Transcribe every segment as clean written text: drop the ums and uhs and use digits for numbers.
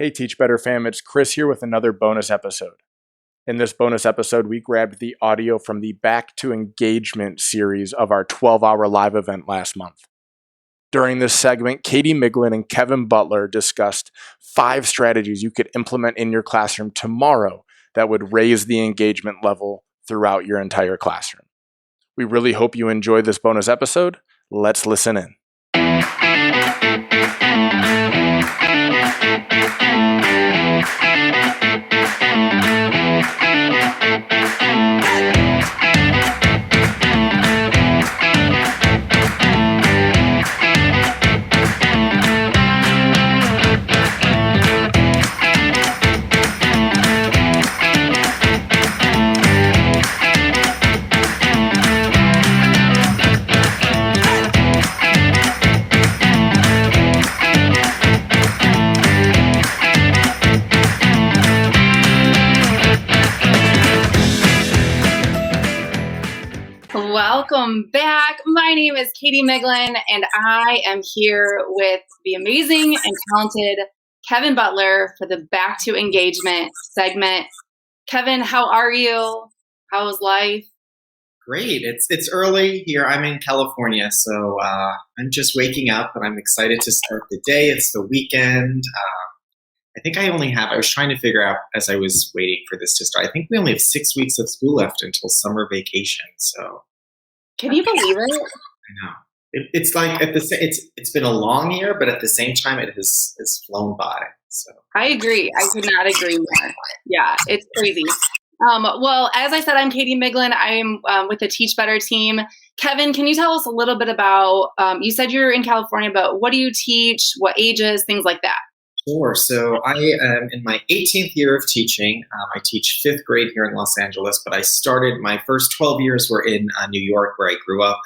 Hey Teach Better fam, it's Chris here with another bonus episode. In this bonus episode, we grabbed the audio from the Back to Engagement series of our 12-hour live event last month. During this segment, Katie Miglin and Kevin Butler discussed 5 strategies you could implement in your classroom tomorrow that would raise the engagement level throughout your entire classroom. We really hope you enjoyed this bonus episode. Let's listen in. Welcome back. My name is Katie Miglin, and I am here with the amazing and talented Kevin Butler for the Back to Engagement segment. Kevin, how are you? How's life? Great. It's early here. I'm in California, so I'm just waking up, and I'm excited to start the day. It's the weekend. I was trying to figure out as I was waiting for this to start, I think we only have 6 weeks of school left until summer vacation, so. Can you believe it? I know. It's like it's been a long year, but at the same time, it has flown by. So I agree. I could not agree more. Yeah, it's crazy. Well, as I said, I'm Katie Miglin. I'm with the Teach Better team. Kevin, can you tell us a little bit about? You said you're in California, but what do you teach? What ages? Things like that. Sure. So I am in my 18th year of teaching. I teach 5th grade here in Los Angeles, but I started my first 12 years were in New York, where I grew up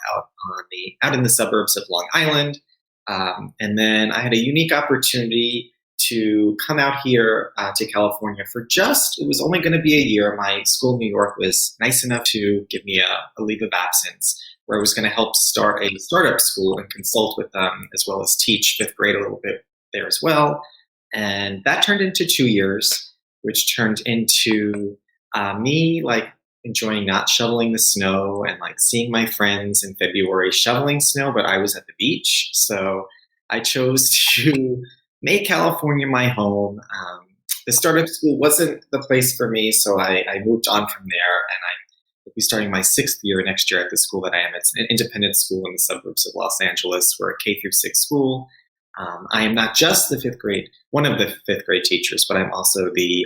out in the suburbs of Long Island. And then I had a unique opportunity to come out here to California it was only going to be a year. My school in New York was nice enough to give me a leave of absence where I was going to help start a startup school and consult with them as well as teach 5th grade a little bit there as well. And that turned into 2 years, which turned into me enjoying not shoveling the snow and seeing my friends in February shoveling snow, but I was at the beach. So I chose to make California my home. The startup school wasn't the place for me, so I moved on from there, and I will be starting my 6th year next year at the school that I am. It's an independent school in the suburbs of Los Angeles. We're a K through 6 school. I am not just one of the 5th grade teachers, but I'm also the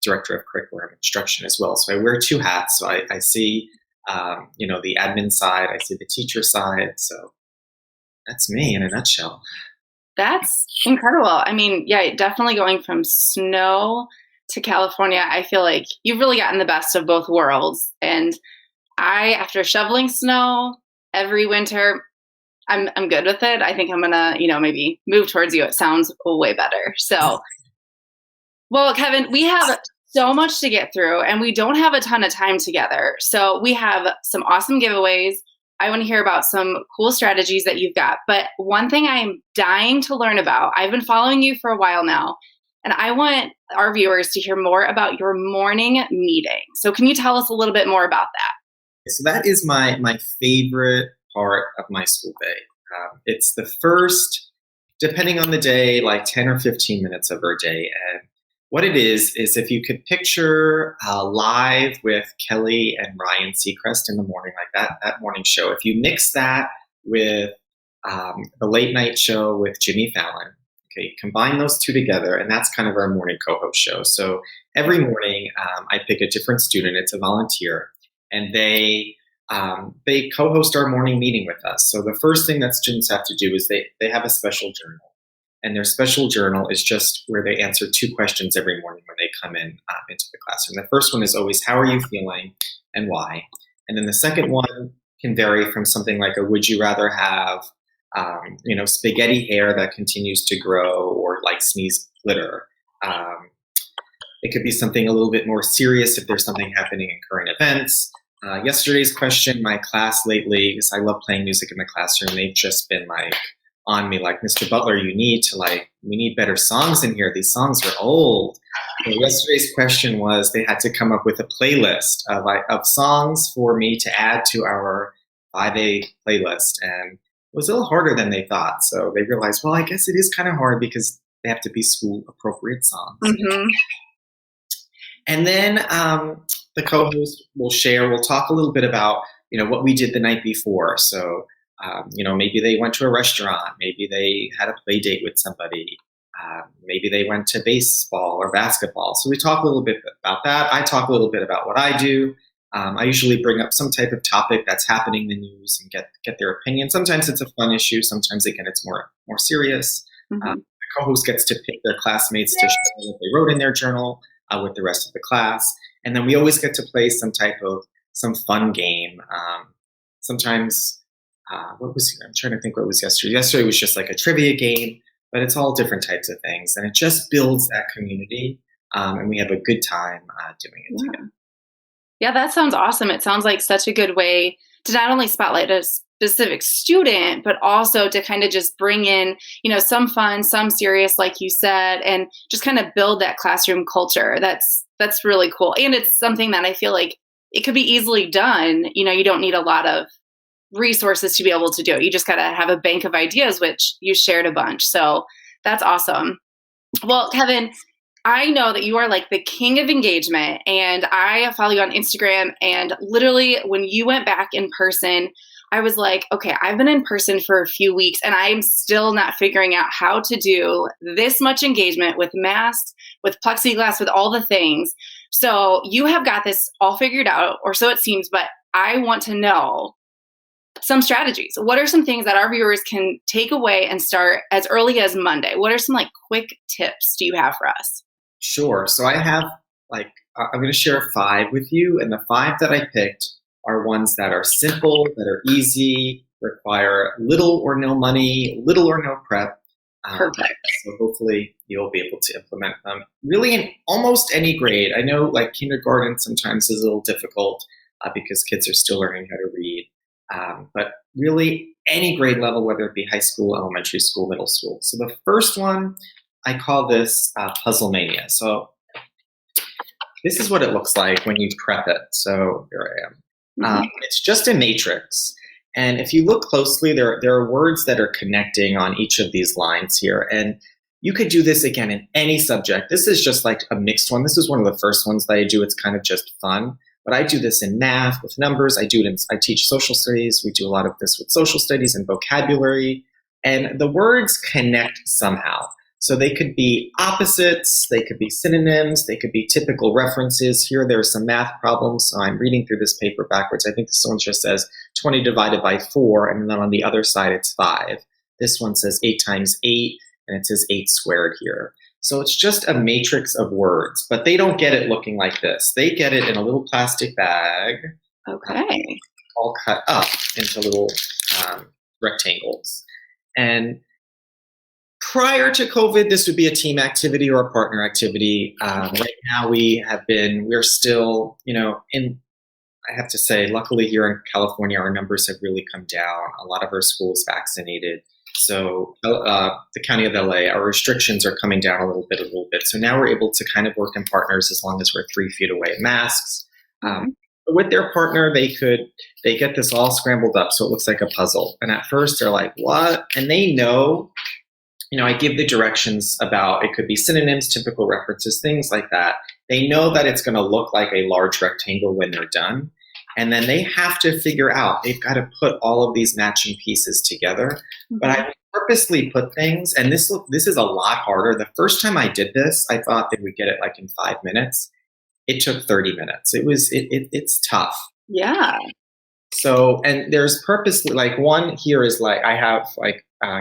director of curriculum instruction as well. So I wear 2 hats. So I see, the admin side, I see the teacher side. So that's me in a nutshell. That's incredible. I mean, yeah, definitely going from snow to California, I feel like you've really gotten the best of both worlds. And after shoveling snow every winter, I'm good with it. I think I'm gonna, maybe move towards you. It sounds way better. So, well, Kevin, we have so much to get through, and we don't have a ton of time together. So we have some awesome giveaways. I want to hear about some cool strategies that you've got. But one thing I'm dying to learn about, I've been following you for a while now, and I want our viewers to hear more about your morning meeting. So can you tell us a little bit more about that? So that is my favorite part of my school day. It's the first, depending on the day, 10 or 15 minutes of our day. And what it is if you could picture Live with Kelly and Ryan Seacrest in the morning, that morning show. If you mix that with the late night show with Jimmy Fallon, okay, combine those two together, and that's kind of our morning co-host show. So every morning I pick a different student. It's a volunteer, and they co-host our morning meeting with us. So the first thing that students have to do is they have a special journal. And their special journal is just where they answer 2 questions every morning when they come in into the classroom. The first one is always, how are you feeling and why? And then the second one can vary from something like a would you rather have, spaghetti hair that continues to grow or sneeze glitter. It could be something a little bit more serious if there's something happening in current events. Yesterday's question, my class lately, because I love playing music in the classroom, they've just been on me, like, Mr. Butler, we need better songs in here. These songs are old. And yesterday's question was they had to come up with a playlist of songs for me to add to our 5A playlist. And it was a little harder than they thought. So they realized, well, I guess it is kind of hard because they have to be school appropriate songs. Mm-hmm. And then the co-host we'll talk a little bit about, what we did the night before. So, maybe they went to a restaurant, maybe they had a play date with somebody, maybe they went to baseball or basketball. So we talk a little bit about that. I talk a little bit about what I do. I usually bring up some type of topic that's happening in the news and get their opinion. Sometimes it's a fun issue. Sometimes, again, it's more serious. Mm-hmm. The co-host gets to pick their classmates to share what they wrote in their journal with the rest of the class. And then we always get to play some fun game. Sometimes, I'm trying to think what was yesterday. Yesterday was just like a trivia game, but it's all different types of things. And it just builds that community. And we have a good time doing it together. Yeah, that sounds awesome. It sounds like such a good way to not only spotlight a specific student, but also to kind of just bring in, some fun, some serious, like you said, and just kind of build that classroom culture. That's really cool. And it's something that I feel like it could be easily done. You don't need a lot of resources to be able to do it. You just got to have a bank of ideas, which you shared a bunch. So that's awesome. Well, Kevin, I know that you are like the king of engagement, and I follow you on Instagram, and literally when you went back in person, I was like, okay, I've been in person for a few weeks and I'm still not figuring out how to do this much engagement with masks, with plexiglass, with all the things. So you have got this all figured out, or so it seems, but I want to know some strategies. What are some things that our viewers can take away and start as early as Monday? What are some quick tips do you have for us? Sure. So I have I'm going to share 5 with you, and the 5 that I picked are ones that are simple, that are easy, require little or no money, little or no prep. Perfect. So hopefully you'll be able to implement them really in almost any grade. I know kindergarten sometimes is a little difficult because kids are still learning how to read, but really any grade level, whether it be high school, elementary school, middle school. So the first one, I call this Puzzle Mania. So this is what it looks like when you prep it. So here I am. It's just a matrix. And if you look closely, there are words that are connecting on each of these lines here. And you could do this again in any subject. This is just like a mixed one. This is one of the first ones that I do. It's kind of just fun. But I do this in math with numbers. I teach social studies. We do a lot of this with social studies and vocabulary. And the words connect somehow. So they could be opposites, they could be synonyms, they could be typical references. Here there are some math problems. So I'm reading through this paper backwards. I think this one just says 20 divided by 4, and then on the other side it's 5. This one says 8 times 8, and it says 8 squared here. So it's just a matrix of words, but they don't get it looking like this. They get it in a little plastic bag. Okay. All cut up into little rectangles. And prior to COVID, this would be a team activity or a partner activity. Right now we're still, I have to say, luckily here in California, our numbers have really come down. A lot of our schools vaccinated. So the county of LA, our restrictions are coming down a little bit. So now we're able to kind of work in partners as long as we're 3 feet away. Masks. With their partner, they get this all scrambled up so it looks like a puzzle. And at first they're like, what? And they know, I give the directions about, it could be synonyms, typical references, things like that. They know that it's going to look like a large rectangle when they're done. And then they have to figure out, they've got to put all of these matching pieces together. Mm-hmm. But I purposely put things, and this is a lot harder. The first time I did this, I thought they would get it in 5 minutes. It took 30 minutes. It's tough. Yeah. So, and there's purposely, one here is I have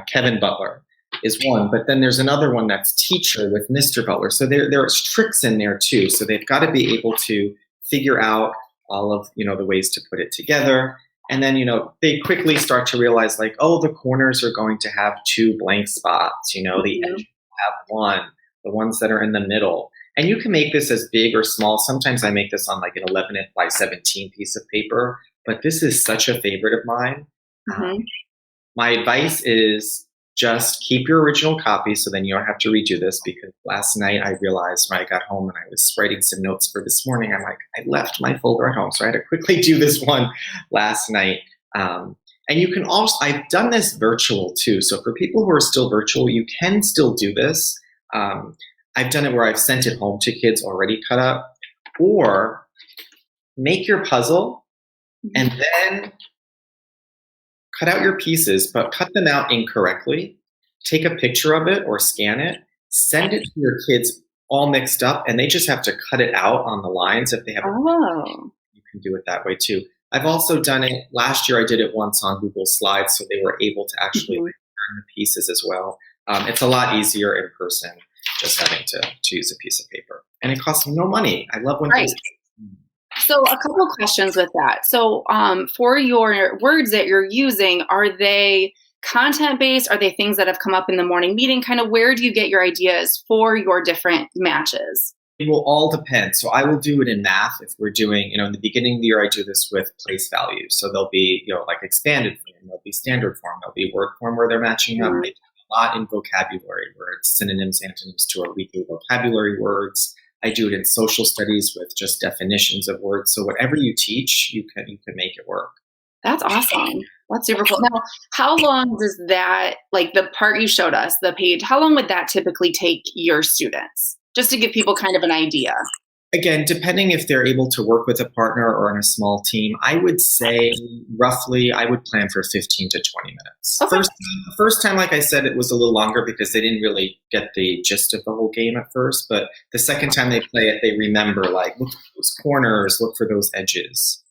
Kevin Butler is one, but then there's another one that's teacher with Mr. Butler. So there's tricks in there too. So they've got to be able to figure out all of, the ways to put it together. And then, they quickly start to realize the corners are going to have 2 blank spots, the edge will have 1, the ones that are in the middle. And you can make this as big or small. Sometimes I make this on an 11 by 17 piece of paper, but this is such a favorite of mine. Mm-hmm. My advice is just keep your original copy so then you don't have to redo this, because last night I realized when I got home and I was writing some notes for this morning, I'm like, I left my folder at home. So I had to quickly do this one last night. And you can also, I've done this virtual too. So for people who are still virtual, you can still do this. I've done it where I've sent it home to kids already cut up, or make your puzzle and then cut out your pieces, but cut them out incorrectly. Take a picture of it or scan it, send it to your kids all mixed up, and they just have to cut it out on the lines if they have You can do it that way too. I've also done it, last year I did it once on Google Slides, so they were able to actually turn the pieces as well. It's a lot easier in person, just having to use a piece of paper. And it costs no money. I love when things. So a couple questions with that. So for your words that you're using, are they content-based? Are they things that have come up in the morning meeting? Kind of where do you get your ideas for your different matches? It will all depend. So I will do it in math if we're doing, in the beginning of the year, I do this with place values. So there'll be, like expanded form, there'll be standard form, there'll be word form where they're matching up. They do a lot in vocabulary, where it's synonyms, antonyms to our weekly vocabulary words. I do it in social studies with just definitions of words. So whatever you teach, you can make it work. That's awesome. That's super cool. Now, how long does that, like the part you showed us, the page, how long would that typically take your students? Just to give people kind of an idea. Again, depending if they're able to work with a partner or in a small team, I would say roughly I would plan for 15 to 20 minutes. Okay. First time, like I said, it was a little longer because they didn't really get the gist of the whole game at first. But the second time they play it, they remember, like, look for those corners, look for those edges.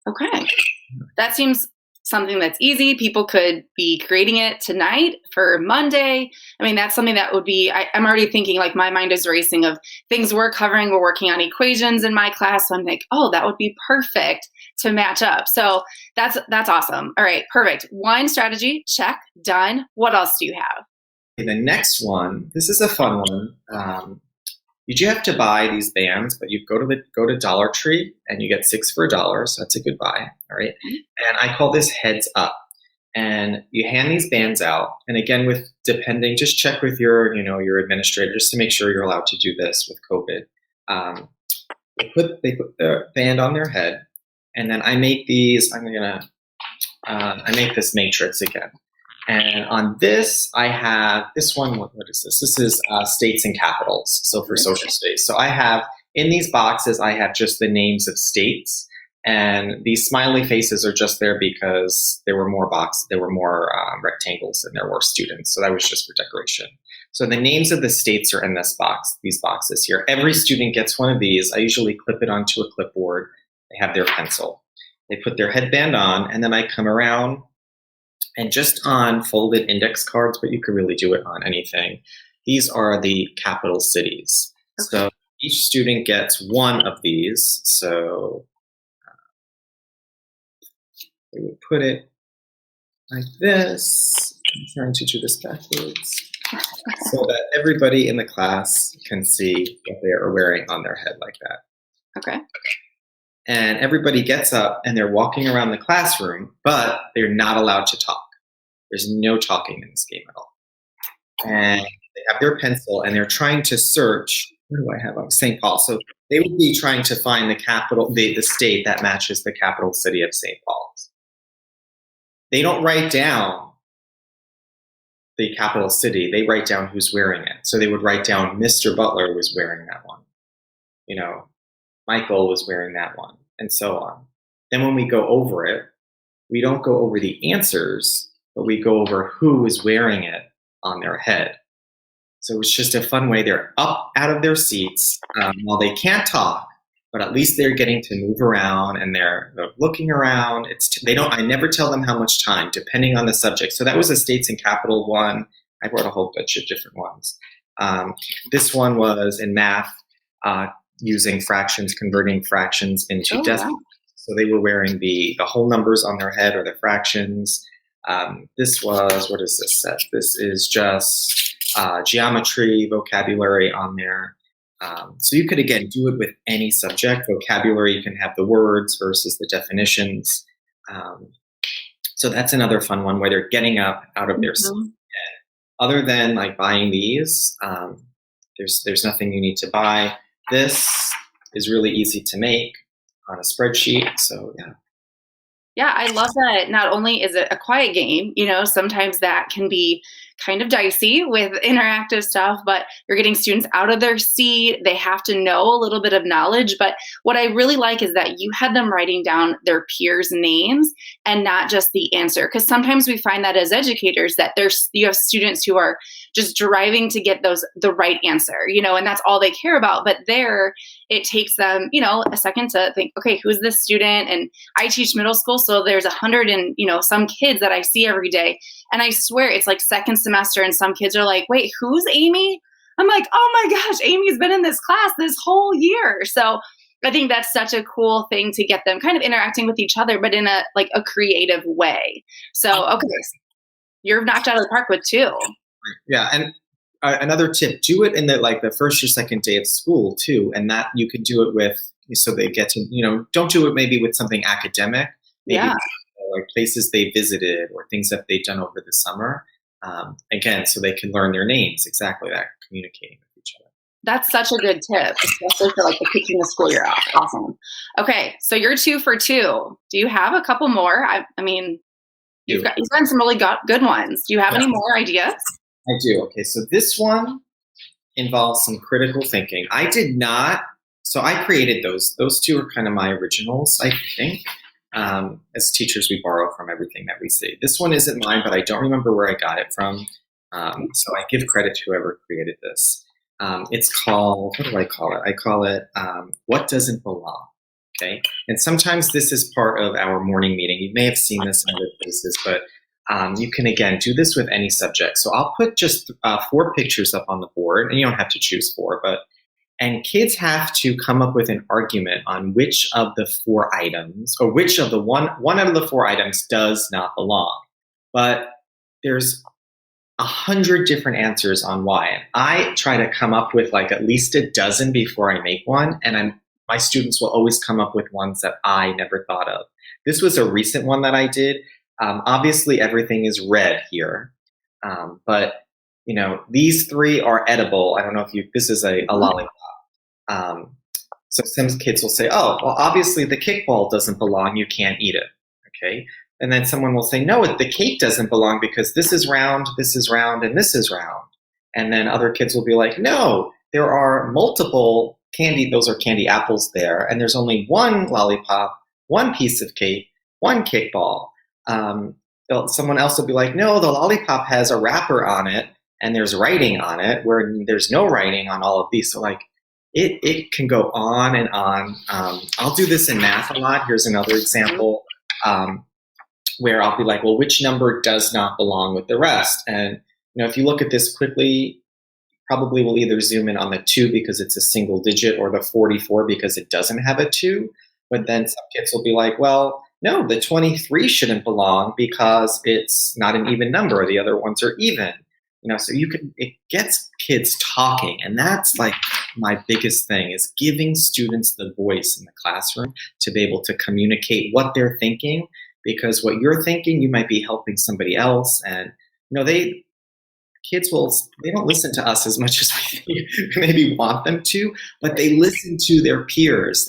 Okay. That seems something that's easy. People could be creating it tonight for Monday. I mean, that's something that would be, I'm already thinking, like, my mind is racing of things we're covering. We're working on equations in my class. So I'm like, oh, that would be perfect to match up. So that's awesome. All right, perfect. One strategy, check, done. What else do you have? The next one, this is a fun one. You do have to buy these bands, but you go to Dollar Tree and you get 6 for $1. So that's a good buy. All right. And I call this heads up. And you hand these bands out. And again, just check with your administrator just to make sure you're allowed to do this with COVID. They put the band on their head, and then I make these. I make this matrix again. And on this, I have this one. What is this? This is states and capitals. So for social studies. So I have, in these boxes, I have just the names of states. And these smiley faces are just there because there were more rectangles than there were students. So that was just for decoration. So the names of the states are in these boxes here. Every student gets one of these. I usually clip it onto a clipboard. They have their pencil. They put their headband on, and then I come around. And just on folded index cards, but you could really do it on anything, these are the capital cities. Okay. So each student gets one of these. So they would put it like this. I'm trying to do this backwards so that everybody in the class can see what they are wearing on their head like that. Okay. And everybody gets up and they're walking around the classroom, but they're not allowed to talk. There's no talking in this game at all. And they have their pencil and they're trying to search. What do I have on St. Paul? So they would be trying to find the capital, the state that matches the capital city of St. Paul's. They don't write down the capital city. They write down who's wearing it. So they would write down Mr. Butler was wearing that one. Michael was wearing that one, and so on. Then when we go over it, we don't go over the answers, but we go over who is wearing it on their head. So it's just a fun way. They're up out of their seats while they can't talk, but at least they're getting to move around and they're looking around. I never tell them how much time, depending on the subject. So that was a states and capital one. I wrote a whole bunch of different ones. This one was in math, using fractions, converting fractions into decimals. Wow. So they were wearing the whole numbers on their head or the fractions. This was, what is this set? This is just geometry, vocabulary on there. So you could, again, do it with any subject. Vocabulary, you can have the words versus the definitions. So that's another fun one where they're getting up out of their seat other than like buying these, there's nothing you need to buy. This is really easy to make on a spreadsheet. So yeah. Yeah, I love that. Not only is it a quiet game, sometimes that can be kind of dicey with interactive stuff, but you're getting students out of their seat. They have to know a little bit of knowledge. But what I really like is that you had them writing down their peers' names and not just the answer. Because sometimes we find that as educators that you have students who are just driving to get the right answer, and that's all they care about. But there, it takes them, a second to think, okay, who's this student? And I teach middle school, so there's 100 and some kids that I see every day, and I swear it's like second semester, and some kids are like, wait, who's Amy? I'm like, oh my gosh, Amy's been in this class this whole year. So I think that's such a cool thing to get them kind of interacting with each other, but in a creative way. So okay, you're knocked out of the park with 2. Yeah, and another tip: do it in the first or second day of school too, and that you can do it with, so they get to don't do it maybe with something academic, maybe like places they visited or things that they've done over the summer. Again, so they can learn their names. Exactly that, communicating with each other. That's such a good tip, especially for the kicking the school year off. Awesome. Okay, so you're 2 for 2. Do you have a couple more? I mean, you've gotten some really good ones. Do you have any more ideas? I do. Okay, so this one involves some critical thinking. I did not, so I created those. Those 2 are kind of my originals, I think. As teachers, we borrow from everything that we see. This one isn't mine, but I don't remember where I got it from. So I give credit to whoever created this. It's called, what do I call it? I call it What Doesn't Belong. Okay, and sometimes this is part of our morning meeting. You may have seen this in other places, but you can, again, do this with any subject. So I'll put just 4 pictures up on the board, and you don't have to choose 4, and kids have to come up with an argument on which of the 4 items, or which of the one out of the 4 items does not belong. But there's 100 different answers on why. And I try to come up with at least a dozen before I make one, and my students will always come up with ones that I never thought of. This was a recent one that I did. Obviously, everything is red here, but these 3 are edible. I don't know if this is a lollipop. So some kids will say, "Oh, well, obviously the kickball doesn't belong. You can't eat it." Okay, and then someone will say, "No, the cake doesn't belong because this is round, and this is round." And then other kids will be like, "No, there are multiple candy. Those are candy apples there, and there's only 1 lollipop, 1 piece of cake, 1 kickball." Someone else will be like, "No, the lollipop has a wrapper on it and there's writing on it where there's no writing on all of these." So it can go on and on. I'll do this in math a lot. Here's another example where I'll be like, well, which number does not belong with the rest? And if you look at this quickly, probably will either zoom in on the 2 because it's a single digit, or the 44 because it doesn't have a 2. But then some kids will be like, well, no, the 23 shouldn't belong because it's not an even number. The other ones are even. So it gets kids talking, and that's my biggest thing, is giving students the voice in the classroom to be able to communicate what they're thinking, because what you're thinking, you might be helping somebody else. And kids they don't listen to us as much as we maybe want them to, but they listen to their peers.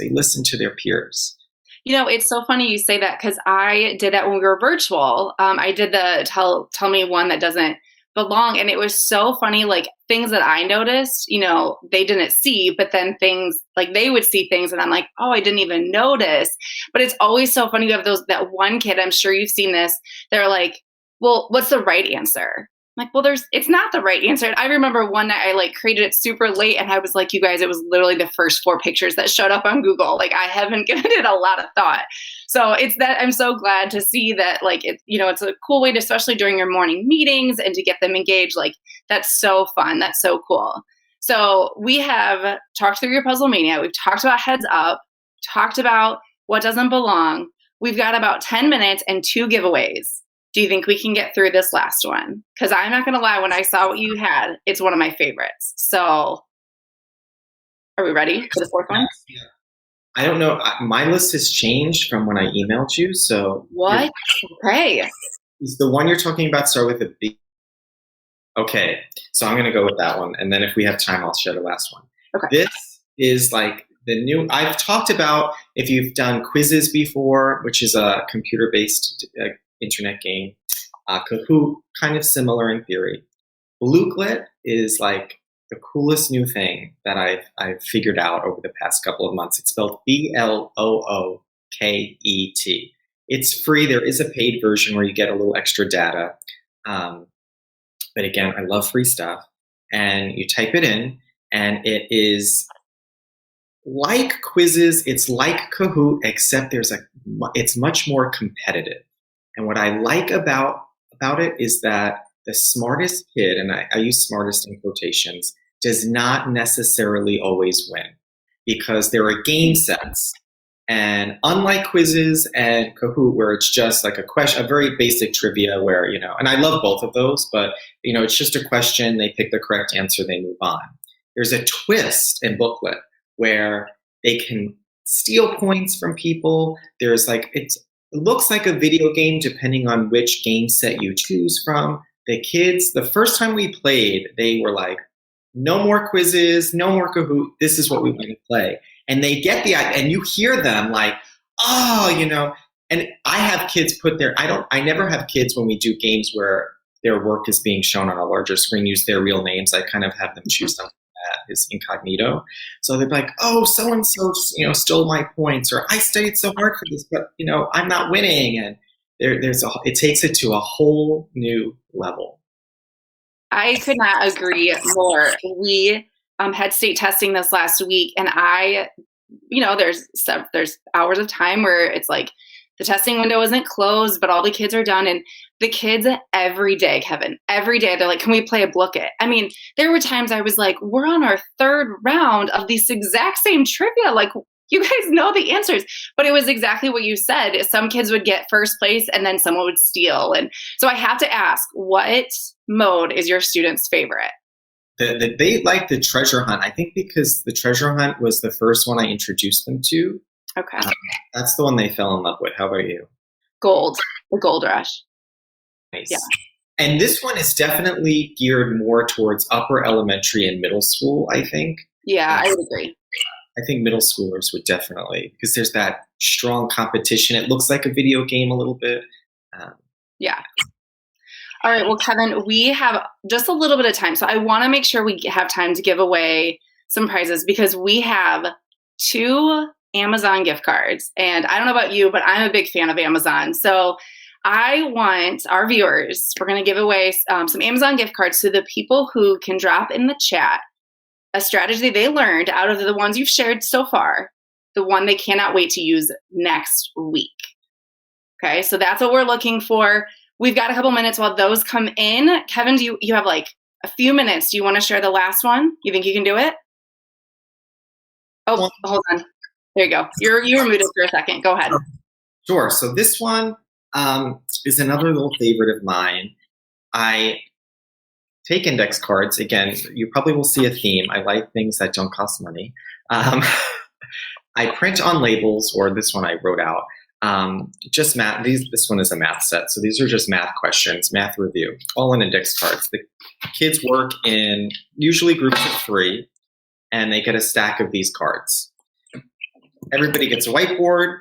It's so funny you say that, because I did that when we were virtual. I did the tell me one that doesn't belong, and it was so funny, things that I noticed, they didn't see, but then things they would see things and I'm like, oh, I didn't even notice. But it's always so funny. You have that one kid, I'm sure you've seen this, they're like, well, what's the right answer? I'm like, well, it's not the right answer. And I remember one night I created it super late, and I was like, you guys, it was literally the first 4 pictures that showed up on Google. I haven't given it a lot of thought. So it's that I'm so glad to see that it's a cool way to, especially during your morning meetings, and to get them engaged. That's so fun. That's so cool. So we have talked through your Puzzle Mania. We've talked about Heads Up, talked about what doesn't belong. We've got about 10 minutes and 2 giveaways. Do you think we can get through this last one? Because I'm not going to lie, when I saw what you had, it's one of my favorites. So are we ready for the 4th one? Yeah. I don't know. My list has changed from when I emailed you. So what? Okay. Is the one you're talking about start with a B? Okay, so I'm going to go with that one. And then if we have time, I'll share the last one. Okay. This is like the new, I've talked about if you've done quizzes before, which is a computer-based internet game. Kahoot, kind of similar in theory. Blooklet is like the coolest new thing that I've figured out over the past couple of months. It's spelled Blooket. It's free. There is a paid version where you get a little extra data. But again, I love free stuff. And you type it in, and it is like quizzes. It's like Kahoot, except it's much more competitive. And what I like about it is that the smartest kid, and I use smartest in quotations, does not necessarily always win, because there are game sets. And unlike quizzes and Kahoot, where it's just like a very basic trivia where, and I love both of those, but, it's just a question, they pick the correct answer, they move on. There's a twist in Booklet where they can steal points from people. There's it looks like a video game depending on which game set you choose from. The kids, the first time we played, they were like, no more quizzes, no more Kahoot, this is what we want to play. And they get the idea, and you hear them like, oh, and I have kids I never have kids when we do games where their work is being shown on a larger screen, use their real names. I kind of have them choose something that is incognito. So they're like, oh, so-and-so, stole my points, or I studied so hard for this, but, I'm not winning. And it takes it to a whole new level. I could not agree more. We had state testing this last week, and there's hours of time where it's like the testing window isn't closed, but all the kids are done. And the kids every day, Kevin, every day, they're like, can we play a Blookit? I mean, there were times I was like, we're on our third round of this exact same trivia. Like, you guys know the answers. But it was exactly what you said. Some kids would get first place and then someone would steal. And so I have to ask, what mode is your students' favorite? They like the treasure hunt, I think, because the treasure hunt was the first one I introduced them to. Okay. That's the one they fell in love with. How about you? Gold. The gold rush. Nice. Yeah. And this one is definitely geared more towards upper elementary and middle school, I think. Yeah, I would agree. I think middle schoolers would definitely, because there's that strong competition. It looks like a video game a little bit. Yeah. All right. Well, Kevin, we have just a little bit of time. So I want to make sure we have time to give away some prizes, because we have 2 Amazon gift cards. And I don't know about you, but I'm a big fan of Amazon. So I want our viewers, we're going to give away some Amazon gift cards to the people who can drop in the chat a strategy they learned out of the ones you've shared so far, the one they cannot wait to use next week. Okay, so that's what we're looking for. We've got a couple minutes while those come in. Kevin, do you have like a few minutes? Do you want to share the last one? You think you can do it? Oh, hold on. There you go. You were muted for a second. Go ahead. Sure. So this one is another little favorite of mine. I take index cards. Again, you probably will see a theme. I like things that don't cost money. I print on labels, or this one I wrote out. Just math. This one is a math set. So these are just math questions, math review, all in index cards. The kids work in usually groups of 3, and they get a stack of these cards. Everybody gets a whiteboard,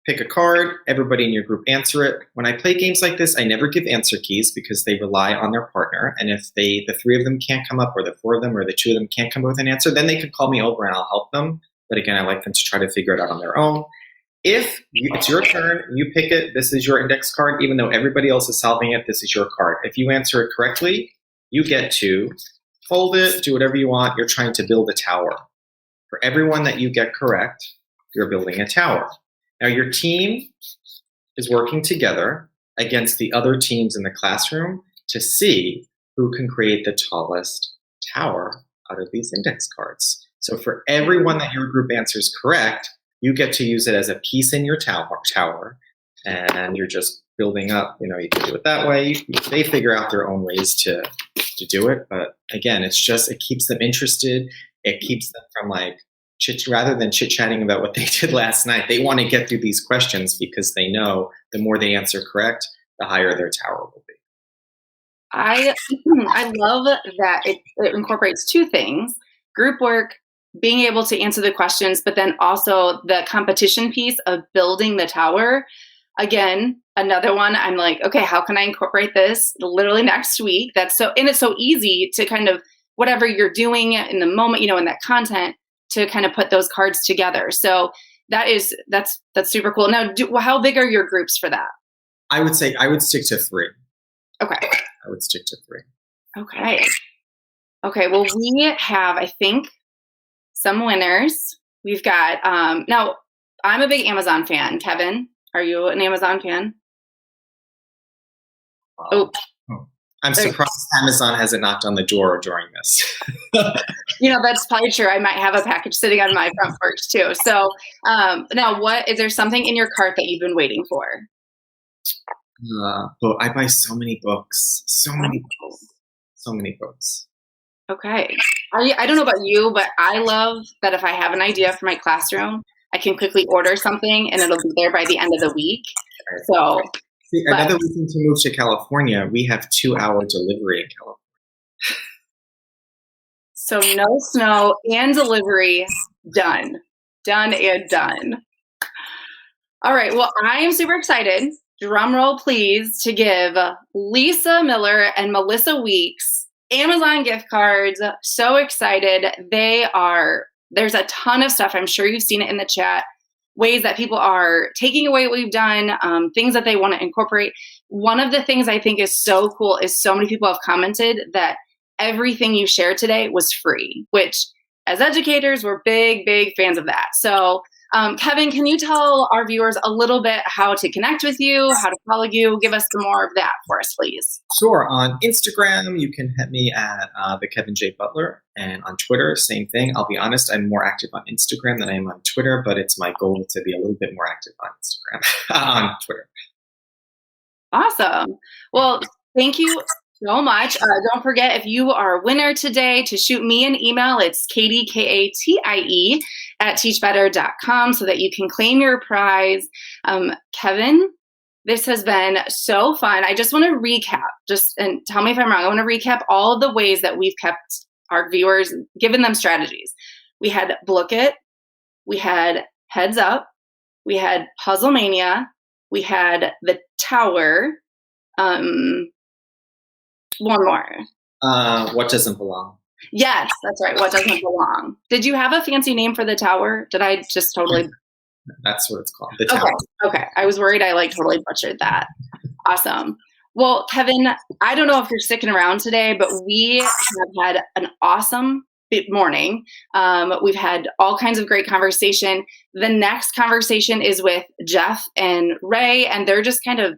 pick a card, everybody in your group answer it. When I play games like this, I never give answer keys because they rely on their partner. And if the 3 of them can't come up, or the 4 of them, or the 2 of them can't come up with an answer, then they can call me over and I'll help them. But again, I like them to try to figure it out on their own. If it's your turn, you pick it, this is your index card. Even though everybody else is solving it, this is your card. If you answer it correctly, you get to fold it, do whatever you want. You're trying to build a tower. For everyone that you get correct, you're building a tower. Now your team is working together against the other teams in the classroom to see who can create the tallest tower out of these index cards. So for everyone that your group answers correct, you get to use it as a piece in your tower, and you're just building up. You can do it that way. They figure out their own ways to do it. But again, it keeps them interested. It keeps them from rather than chit-chatting about what they did last night, they want to get through these questions because they know the more they answer correct, the higher their tower will be. I love that it incorporates two things: group work, being able to answer the questions, but then also the competition piece of building the tower. Again, another one. I'm like, okay, how can I incorporate this literally next week? And it's so easy to kind of whatever you're doing in the moment, in that content to kind of put those cards together. So that's super cool. Now, how big are your groups for that? I would say I would stick to 3. Okay. I would stick to 3. Okay. Okay. Well, we have, I think, some winners. We've got, now I'm a big Amazon fan. Kevin, are you an Amazon fan? I'm surprised Amazon hasn't knocked on the door during this. That's probably true. I might have a package sitting on my front porch too. So now is there something in your cart that you've been waiting for? But I buy so many books. So many books. Okay. I don't know about you, but I love that if I have an idea for my classroom, I can quickly order something and it'll be there by the end of the week. So another reason to move to California, we have 2-hour delivery in California. So no snow and delivery, done and done. All right. Well, I am super excited. Drum roll, please, to give Lisa Miller and Melissa Weeks Amazon gift cards. So excited. There's a ton of stuff. I'm sure you've seen it in the chat. Ways that people are taking away what we've done, things that they want to incorporate. One of the things I think is so cool is so many people have commented that everything you shared today was free, which as educators, we're big, big fans of that. So Kevin, can you tell our viewers a little bit how to connect with you, how to follow you? Give us some more of that for us, please. Sure. On Instagram, you can hit me at the Kevin J. Butler. And on Twitter, same thing. I'll be honest, I'm more active on Instagram than I am on Twitter, but it's my goal to be a little bit more active on Instagram, on Twitter. Awesome. Well, thank you so much. Don't forget, if you are a winner today, to shoot me an email. It's Katie, Katie, at teachbetter.com so that you can claim your prize. Kevin, this has been so fun. I just want to recap, and tell me if I'm wrong. I want to recap all of the ways that we've kept our viewers, given them strategies. We had Book It, we had Heads Up, we had Puzzle Mania, we had The Tower, one more. What Doesn't Belong. Yes, that's right. What Doesn't Belong. Did you have a fancy name for The Tower? Did I just totally... That's what it's called. The Tower. Okay. I was worried I totally butchered that. Awesome. Well, Kevin, I don't know if you're sticking around today, but we have had an awesome morning. We've had all kinds of great conversation. The next conversation is with Jeff and Ray, and they're just kind of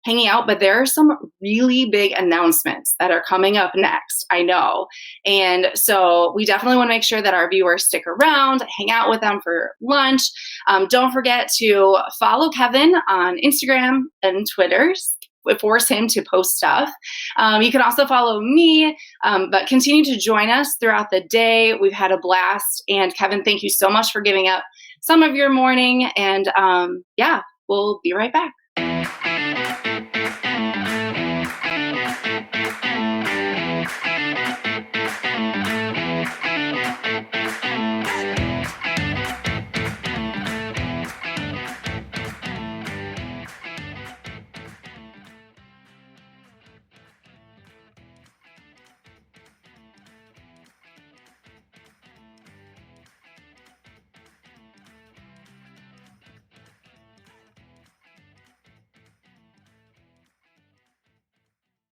hanging out, but there are some really big announcements that are coming up next, I know. And so we definitely want to make sure that our viewers stick around, hang out with them for lunch. Don't forget to follow Kevin on Instagram and Twitter. Force him to post stuff. You can also follow me, but continue to join us throughout the day. We've had a blast. And Kevin, thank you so much for giving up some of your morning. And we'll be right back.